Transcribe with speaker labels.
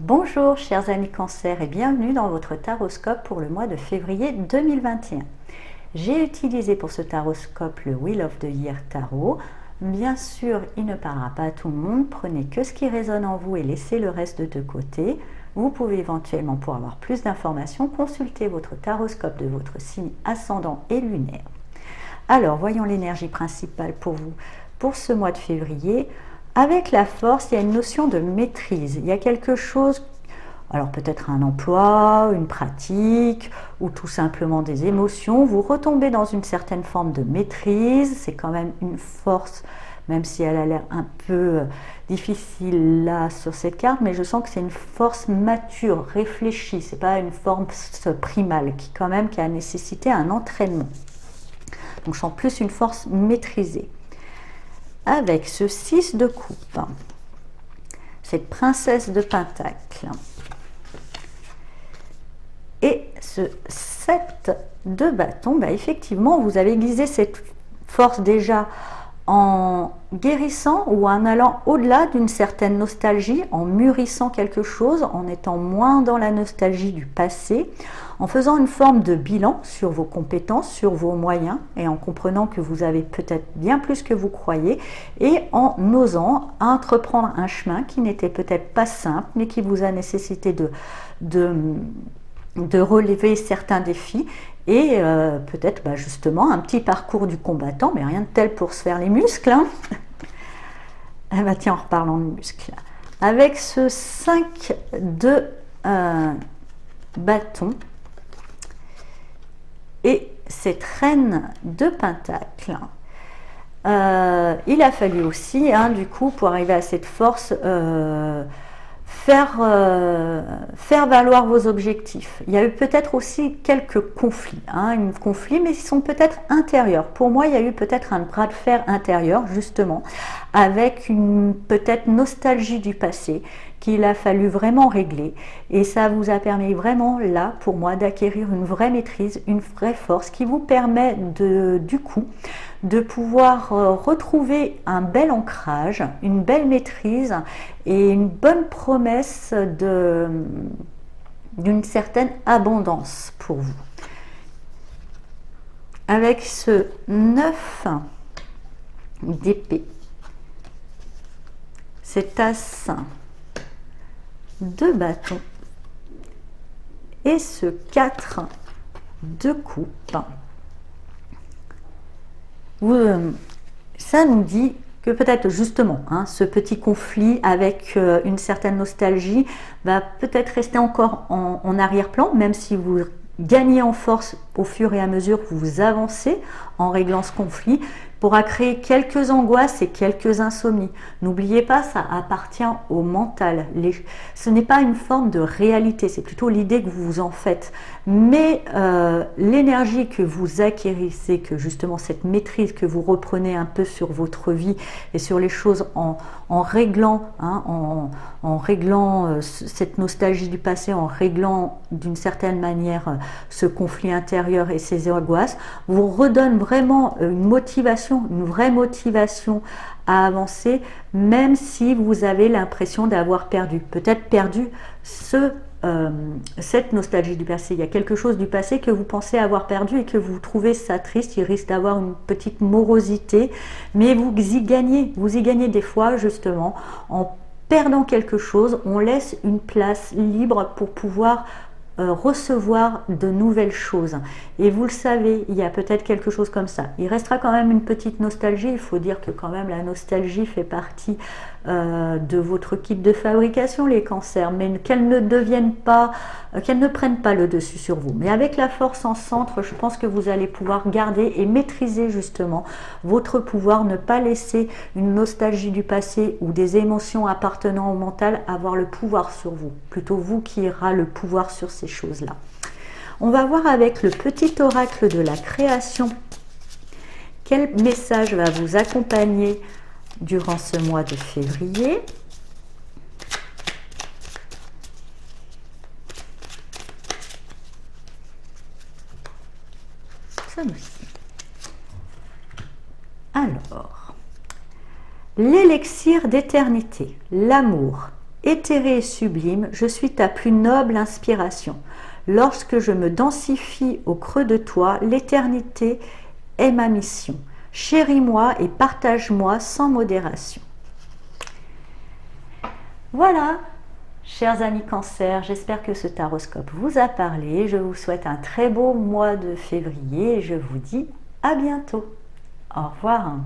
Speaker 1: Bonjour chers amis Cancer et bienvenue dans votre taroscope pour le mois de février 2021. J'ai utilisé pour ce taroscope le Wheel of the Year Tarot. Bien sûr, il ne parlera pas à tout le monde, prenez que ce qui résonne en vous et laissez le reste de côté. Vous pouvez éventuellement, pour avoir plus d'informations, consulter votre taroscope de votre signe ascendant et lunaire. Alors, voyons l'énergie principale pour vous pour ce mois de février. Avec la force, il y a une notion de maîtrise. Il y a quelque chose, alors peut-être un emploi, une pratique, ou tout simplement des émotions. Vous retombez dans une certaine forme de maîtrise. C'est quand même une force, même si elle a l'air un peu difficile là sur cette carte, mais je sens que c'est une force mature, réfléchie. C'est pas une force primale qui a nécessité un entraînement. Donc je sens plus une force maîtrisée. Avec ce 6 de coupe, cette princesse de pentacle et ce 7 de bâton, effectivement vous avez aiguisé cette force déjà en guérissant ou en allant au-delà d'une certaine nostalgie, en mûrissant quelque chose, en étant moins dans la nostalgie du passé, en faisant une forme de bilan sur vos compétences, sur vos moyens, et en comprenant que vous avez peut-être bien plus que vous croyez, et en osant entreprendre un chemin qui n'était peut-être pas simple, mais qui vous a nécessité de relever certains défis, et peut-être justement un petit parcours du combattant, mais rien de tel pour se faire les muscles. Tiens, en reparlant de muscles. Avec ce 5 de bâton et cette reine de pentacle, il a fallu aussi, du coup, pour arriver à cette force, faire valoir vos objectifs. Il y a eu peut-être aussi quelques conflits, mais ils sont peut-être intérieurs. Pour moi, il y a eu peut-être un bras de fer intérieur, justement, avec une peut-être nostalgie du passé qu'il a fallu vraiment régler. Et ça vous a permis vraiment, là, pour moi, d'acquérir une vraie maîtrise, une vraie force qui vous permet du coup, de pouvoir retrouver un bel ancrage, une belle maîtrise et une bonne promesse d'une certaine abondance pour vous. Avec ce 9 d'épée, cet as de bâton et ce 4 de coupe, ça nous dit que peut-être justement ce petit conflit avec une certaine nostalgie va peut-être rester encore en arrière-plan, même si vous gagnez en force au fur et à mesure que vous avancez en réglant ce conflit, pourra créer quelques angoisses et quelques insomnies. N'oubliez pas, ça appartient au mental. Ce n'est pas une forme de réalité, c'est plutôt l'idée que vous vous en faites. Mais l'énergie que vous acquérissez, que justement cette maîtrise que vous reprenez un peu sur votre vie et sur les choses en réglant, en réglant cette nostalgie du passé, en réglant d'une certaine manière ce conflit intérieur et ces angoisses, vous redonne vraiment une motivation, une vraie motivation à avancer, même si vous avez l'impression d'avoir perdu. Peut-être perdu cette nostalgie du passé. Il y a quelque chose du passé que vous pensez avoir perdu et que vous trouvez ça triste. Il risque d'avoir une petite morosité, mais vous y gagnez des fois justement en perdant quelque chose. On laisse une place libre pour pouvoir recevoir de nouvelles choses. Et vous le savez, il y a peut-être quelque chose comme ça. Il restera quand même une petite nostalgie. Il faut dire que quand même la nostalgie fait partie de votre kit de fabrication, les cancers, mais qu'elle ne devienne pas, qu'elle ne prenne pas le dessus sur vous. Mais avec la force en centre, je pense que vous allez pouvoir garder et maîtriser justement votre pouvoir, ne pas laisser une nostalgie du passé ou des émotions appartenant au mental avoir le pouvoir sur vous. Plutôt vous qui aura le pouvoir sur ces choses-là. On va voir avec le petit oracle de la création quel message va vous accompagner durant ce mois de février. Ça aussi. Alors, l'élixir d'éternité, l'amour, Éthéré et sublime, je suis ta plus noble inspiration. Lorsque je me densifie au creux de toi, l'éternité est ma mission. Chéris-moi et partage-moi sans modération. Voilà, chers amis Cancer, j'espère que ce taroscope vous a parlé. Je vous souhaite un très beau mois de février et je vous dis à bientôt. Au revoir.